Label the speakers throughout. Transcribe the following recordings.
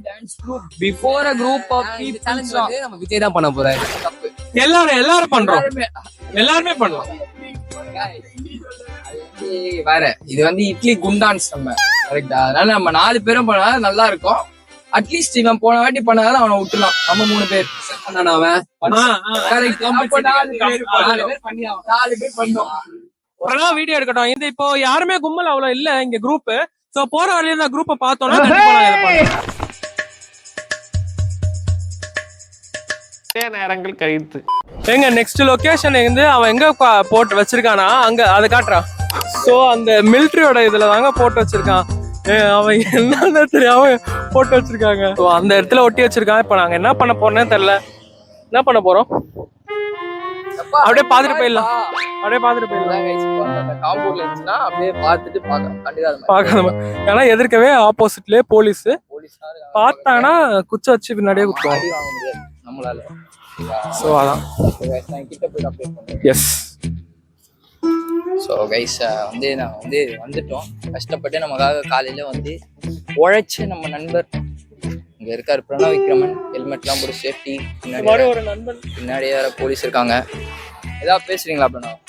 Speaker 1: Dance group before a group of people challenge வந்து நம்ம விஜய் தான் பண்ண போறாரு. தப்பு.
Speaker 2: எல்லாரும் பண்றோம். எல்லாருமே பண்ணலாம்.
Speaker 1: வேற இது வந்து இட்லி குண்டான்ஸ் நம்ம கரெக்டா. அதனால நம்ம 4 பேரும் பண்ணா நல்லா இருக்கும். அட்லீஸ்ட் இவன் போன வாட்டி பண்ணாதான் அவனை விட்டுலாம். நம்ம 3 பேர் அவன் கரெக்ட். 4 பேர் பண்ணோம்.
Speaker 2: வீடியோ எடுக்கட்டும். இந்த இப்போ யாருமே கும்பல் அவ்வளவு இல்ல இங்க குரூப். சோ போற வழியில இந்த குரூப்பை பார்த்தோம்னா நேரங்கள் கழித்து எங்க நெக்ஸ்ட் லொகேஷன் வந்து அவன் எங்க போட்டு வச்சிருக்கானா அங்க அதை காட்டுறான். சோ அந்த மிலிட்டரியோட இதுல தாங்க போட்டு வச்சிருக்கான். அவன் என்னன்னு தெரியாம போட்டு வச்சிருக்காங்க. அந்த இடத்துல ஒட்டி வச்சிருக்கான். இப்ப நாங்க என்ன பண்ண போறோம்னே தெரியல. என்ன பண்ண போறோம் அப்படியே பாத்துட்டு போயிடலாம்.
Speaker 1: காம்பவுண்ட்ல இருந்துச்சுன்னா அப்படியே பார்த்துட்டு பார்க்காம.
Speaker 2: ஏன்னா எதிர்க்கவே ஆப்போசிட்லயே போலீஸ் பார்த்தாங்கன்னா குச்சி வச்சு பின்னாடியே குத்துவாங்க
Speaker 1: நம்மளால.
Speaker 2: சோ அதான்
Speaker 1: கிட்ட போய் அப்டேட் பண்ணுறேன்.
Speaker 2: எஸ்.
Speaker 1: ஸோ கைஸ் வந்து நான் வந்து வந்துட்டோம். கஷ்டப்பட்டு நமக்காக காலையில வந்து உழைச்சு நம்ம நண்பர் இங்க இருக்காரு பிரணவ் விக்ரமன். ஹெல்மெட்லாம் போட்டு சேஃப்டி. பின்னாடியே வேற போலீஸ் இருக்காங்க. ஏதாவது பேசுறீங்களா பிரணவ்?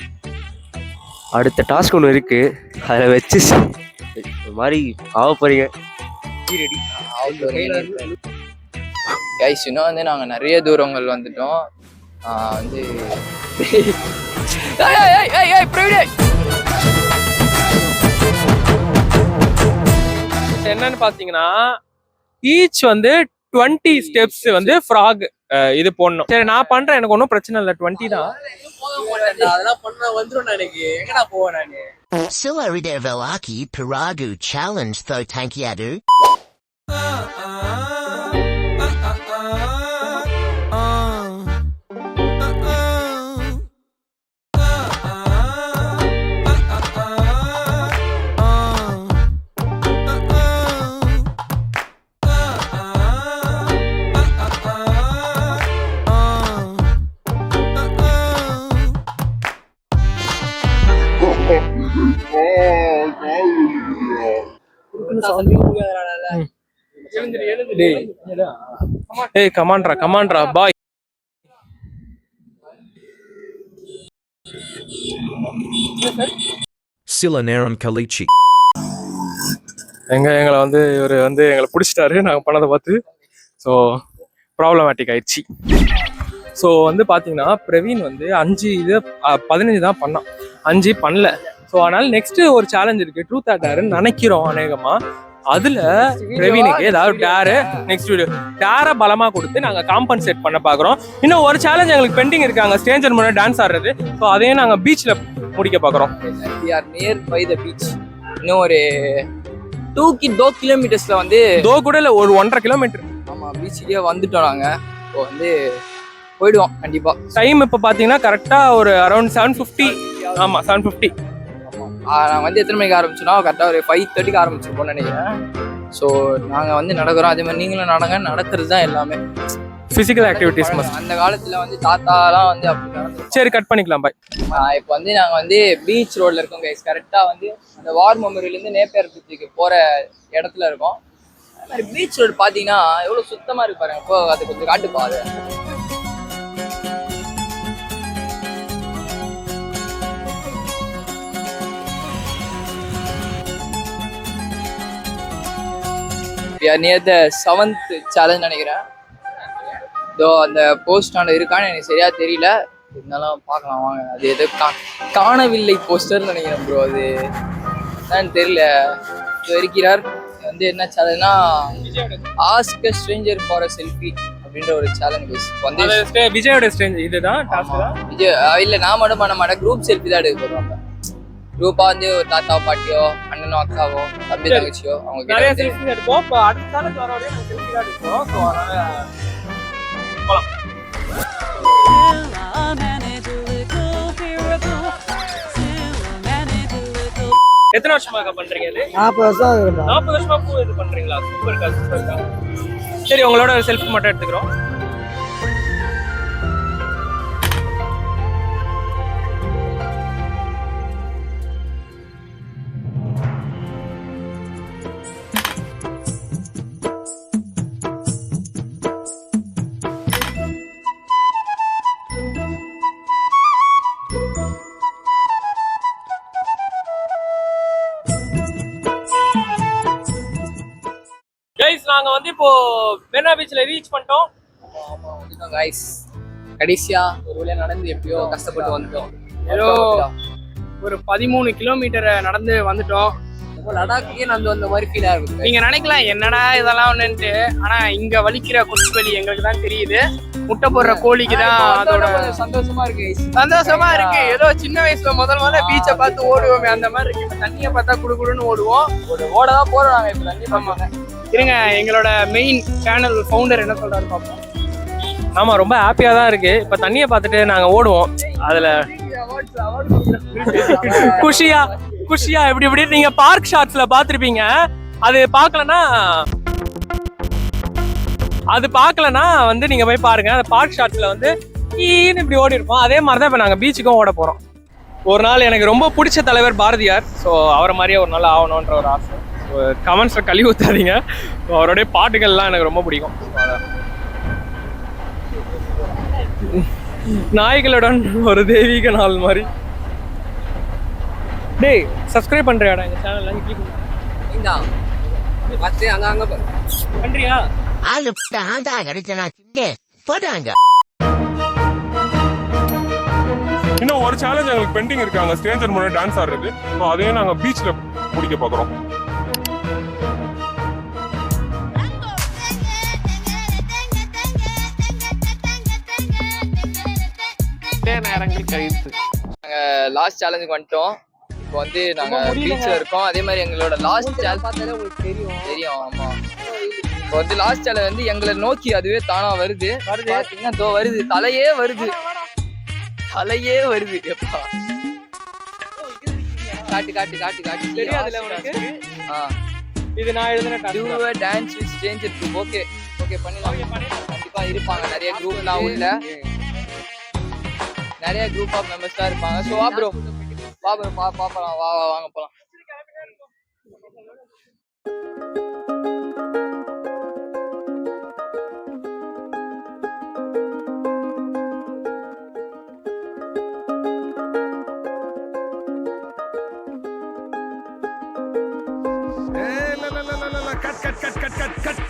Speaker 3: அடுத்த டாஸ்க் ஒன்று இருக்கு. அதில் வச்சு ஒரு மாதிரி ஆக போறீங்க.
Speaker 1: கைஸ் இன்னும் வந்து நாங்கள் நிறைய தூரங்கள் வந்துட்டோம். வந்து
Speaker 2: என்னன்னு பாத்தீங்கன்னா ஈச் வந்து 20 ஸ்டெப்ஸ் வந்து ஃப்ராக் இது போடணும். சரி நான் பண்றேன், எனக்கு ஒன்றும் பிரச்சனை இல்லை. 20 தான்.
Speaker 1: அதெல்லாம் பண்ண வந்துடும். எனக்கு எங்கடா போவேன் நானு.
Speaker 4: Silveride Velaki Piragu challenge though Tankiadu.
Speaker 2: Hey, கமான்ட்ரா பாய்.
Speaker 5: Silaneram Kalichi.
Speaker 2: எங்களை வந்து இவர் வந்து எங்களை பிடிச்சிட்டாரு நாங்கள் பண்ணதை பார்த்து. ஸோ ப்ராப்ளமேட்டிக் ஆயிடுச்சு. ஸோ வந்து பார்த்தீங்கன்னா பிரவீன் வந்து 15 தான் பண்ணான், 5 பண்ணல. ஸோ அதனால நெக்ஸ்ட் ஒரு சேலஞ்ச் இருக்கு, ட்ரூத் ஆர் டேர்ன்னு நினைக்கிறோம் அநேகமா. அதுல பிரவீனுக்கு ஏதாவது டேரு நெக்ஸ்ட் வீடியோ டேரை பலமா கொடுத்து நாங்க காம்பன்சேட் பண்ண பாக்குறோம். இன்னும் ஒரு சேலஞ்ச் எங்களுக்கு பெண்டிங் இருக்காங்க, ஸ்ட்ரேஞ்சர் முன்னாடி டான்ஸ் ஆடுறது. ஸோ அதையும் நாங்க பீச்ல முடிக்க பாக்குறோம்.
Speaker 1: Near by the beach. இன்னும் ஒரு 2 கிலோமீட்டர்ஸ்ல வந்து
Speaker 2: கூட இல்ல, ஒரு 1.5 கிலோமீட்டர்.
Speaker 1: ஆமா, பீச்சுக்கே வந்துட்டோம் நாங்க. இப்போ வந்து போயிடுவோம் கண்டிப்பா.
Speaker 2: டைம் இப்ப பாத்தீங்கன்னா கரெக்டா ஒரு அரௌண்ட் 7:50. ஆமா 7:50.
Speaker 1: நாங்கள் வந்து எத்தனை மணிக்கு ஆரம்பிச்சோன்னா கரெக்டாக ஒரு 5:30க்கு ஆரம்பிச்சிருப்போம்னு நினைக்கிறேன். ஸோ நாங்கள் வந்து நடக்கிறோம். அதே மாதிரி நீங்களும் நடக்கிறது தான் எல்லாமே.
Speaker 2: Physical activities must.
Speaker 1: அந்த காலத்தில் வந்து தாத்தாலாம் வந்து அப்படி நடந்து.
Speaker 2: சரி கட் பண்ணிக்கலாம் பாய்.
Speaker 1: இப்போ வந்து நாங்கள் வந்து பீச் ரோடில் இருக்கோம் கைஸ். கரெக்டாக வந்து அந்த வார் மெமோரியல்லேருந்து நேப்பியர் பீச்சுக்கு போகிற இடத்துல இருக்கோம். அது மாதிரி பீச் ரோடு பார்த்தீங்கன்னா எவ்வளோ சுத்தமாக இருக்கு பாருங்க. இப்போ அது கொஞ்சம் காட்டுப்பா. அது நியர் த 7th சேலஞ்ச் நினைக்கிறேன். இதோ அந்த போஸ்ட் ஆன இருக்கான்னு எனக்கு சரியா தெரியல, இருந்தாலும் பார்க்கலாம் வாங்க. அது எது காணவில்லை போஸ்டர் நினைக்கிறேன் ப்ரோ. அது என்னன்னு தெரியல. இருக்கிறார் வந்து என்ன சேலஞ்ச்னா ask a stranger for a selfie அப்படின்ற ஒரு சேலஞ்ச். வந்து
Speaker 2: விஜயோட ஸ்ட்ரேஞ்ச் இதுதான் டாஸ்க் தான்.
Speaker 1: விஜய் இல்ல, நான் மட்டும் பண்ண மாட்டேன், குரூப் செல்ஃபி தான் எடுக்க போடுவாங்க. குரூப்பா வந்து ஒரு தாத்தா பாட்டியோ அண்ணனோ அக்காவோ தம்பி தங்கச்சியோ அவங்க
Speaker 2: நிறைய செல்ஃபி எடுப்போம். இப்போ அடுத்த காலத்துல வர வரையும் நாங்க செல்ஃபி தான் எடுப்போம். ஸோ அதனால போலாம். எத்தனை வருஷமாக பண்றீங்க இது?
Speaker 6: 40 வருஷம் ஆகுது.
Speaker 2: 40 வருஷமா பூ இது பண்றீங்களா? சூப்பர்க்கா. சரி உங்களோட செல்ஃபி மட்டும் எடுத்துக்கிறோம். நாங்க வந்து இப்போ மெரினா பீச்ல ரீச் பண்ணிட்டோம்.
Speaker 1: ஆமா வந்துட்டோம் guys. கடைசியா ஒரு வழியா நடந்து எப்படியோ கஷ்டப்பட்டு வந்துட்டோம்.
Speaker 6: ஏதோ ஒரு 13 கிலோமீட்டர் நடந்து வந்துட்டோம்.
Speaker 1: லடாக்குக்கே நடந்து வந்த மாதிரி ஃபீல் ஆகுது.
Speaker 6: நீங்க நினைக்கலாம் என்னடா இதெல்லாம் ஒண்ணுன்ட்டு, ஆனா இங்க வலிக்கிற குச்சி வலி எங்களுக்கு தான் தெரியுது. முட்டை போடுற கோழிக்கு தான் அதோட
Speaker 1: சந்தோஷமா இருக்கு.
Speaker 6: சந்தோஷமா இருக்கு. ஏதோ சின்ன வயசுல முதல்ல பீச்சை பார்த்து ஓடுவோமே அந்த மாதிரி இருக்கு. இப்ப தண்ணியை பார்த்தா குடுக்குடுன்னு ஓடுவோம்.
Speaker 1: ஓடதான் போறோம் நாங்க இப்ப தண்ணி பார்ப்பாங்க.
Speaker 6: இருங்க, எங்களோட மெயின் சேனல் ஃபவுண்டர் என்ன சொல்றாரு பார்ப்போம்.
Speaker 2: ஆமா ரொம்ப ஹாப்பியா தான் இருக்கு. இப்ப தண்ணியை பார்த்துட்டு நாங்க ஓடுவோம். அதுல குஷியா எப்படி நீங்க பார்க் ஷாட்ஸ்ல பாத்திருப்பீங்க. அது பார்க்கலனா வந்து நீங்க போய் பாருங்க. அந்த பார்க் ஷாட்ஸ்ல வந்து இப்படி ஓடி இருப்போம். அதே மாதிரிதான் இப்ப நாங்க பீச்சுக்கும் ஓட போறோம். ஒரு நாள் எனக்கு ரொம்ப பிடிச்ச தலைவர் பாரதியார். ஸோ அவரை மாதிரியே ஒரு நாள் ஆகணுன்ற ஒரு ஆசை. கமெண்ட்ஸ்ல கழுவி ஊத்தாதீங்க. அவருடைய பாட்டுகள்லாம் எனக்கு ரொம்ப பிடிக்கும். நாய்களுடன் ஒரு தெய்வீக நாள் மாதிரி. டேய் சப்ஸ்கிரைப் பண்றியாடா இந்த சேனல்ல? கிளிக்
Speaker 1: இந்தா பச்சை அங்க
Speaker 2: பண்றியா?
Speaker 4: ஆளு ஆண்டா கிடைச்சனா போடாங்க.
Speaker 7: இன்னும் ஒரு சேலஞ்ச் எங்களுக்கு பெண்டிங் இருக்காங்க. ஸ்ட்ரேஞ்சர் முன்னாடி டான்ஸ் ஆடுறது. ஸோ அதையும் நாங்கள் பீச்ல முடிக்க பார்க்குறோம்.
Speaker 6: நேரங்கள் கழித்து
Speaker 1: நாங்க லாஸ்ட் சேலஞ்சுக்கு வந்துட்டோம். இப்போ வந்து நாங்க பீச்ல இருக்கோம். அதே மாதிரி எங்களோட லாஸ்ட் சேலஞ்ச் பார்த்தாலே உங்களுக்கு தெரியும். ஆமா, இப்போ வந்து லாஸ்ட் சேலஞ்ச் வந்து எங்களை நோக்கி அதுவே தானா வருது. பாத்தீங்கன்னா இதோ வருது. தலையே வருது. எப்பா காட்டு
Speaker 2: தெரியாதுல உனக்கு? இது நான் எழுதுன
Speaker 1: dance with Stranger group. Okay பண்ணலாம். கண்டிப்பா இருப்பாங்க நிறைய குரூப்லாம் உள்ள. நிறைய குரூப் ஆஃப் மெம்பர்ஸ் தான் இருப்பாங்க. ஸோ வா ப்ரோ பாப்பலாம். வாங்க போலாம்.
Speaker 7: கட்.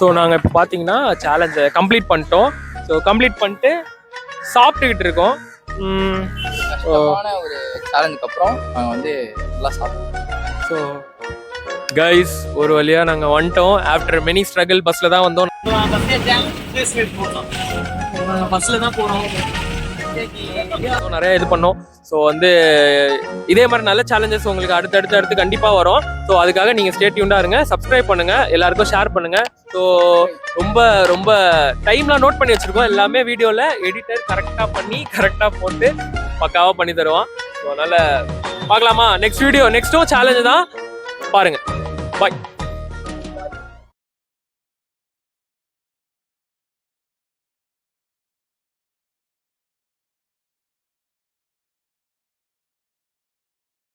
Speaker 2: ஸோ நாங்கள் இப்போ பார்த்தீங்கன்னா சேலஞ்சை கம்ப்ளீட் பண்ணிட்டோம். ஸோ கம்ப்ளீட் பண்ணிட்டு சாப்பிட்டுக்கிட்டு இருக்கோம்.
Speaker 1: கஷ்டமான ஒரு சேலஞ்சுக்கு அப்புறம் நாங்கள் வந்து நல்லா சாப்பிட்டோம்.
Speaker 2: ஸோ கைஸ் ஒரு வழியாக நாங்கள் வந்துட்டோம். ஆஃப்டர் மெனி ஸ்ட்ரகிள் பஸ்ஸில் தான் வந்தோம். பஸ்ஸில் தான் போனோம். நிறைய இது பண்ணோம். ஸோ வந்து இதே மாதிரி நல்ல சேலஞ்சஸ் உங்களுக்கு அடுத்து கண்டிப்பாக வரும். ஸோ அதுக்காக நீங்கள் ஸ்டே டியூன்டாக இருங்க. சப்ஸ்கிரைப் பண்ணுங்கள், எல்லாருக்கும் ஷேர் பண்ணுங்கள். ஸோ ரொம்ப டைம்லாம் நோட் பண்ணி வச்சுருக்கோம். எல்லாமே வீடியோவில் எடிட்டர் கரெக்டாக போட்டு பக்காவாக பண்ணி தருவான். ஸோ அதனால் பார்க்கலாமா? நெக்ஸ்ட்டும் சேலஞ்சு தான் பாருங்கள். பாய்.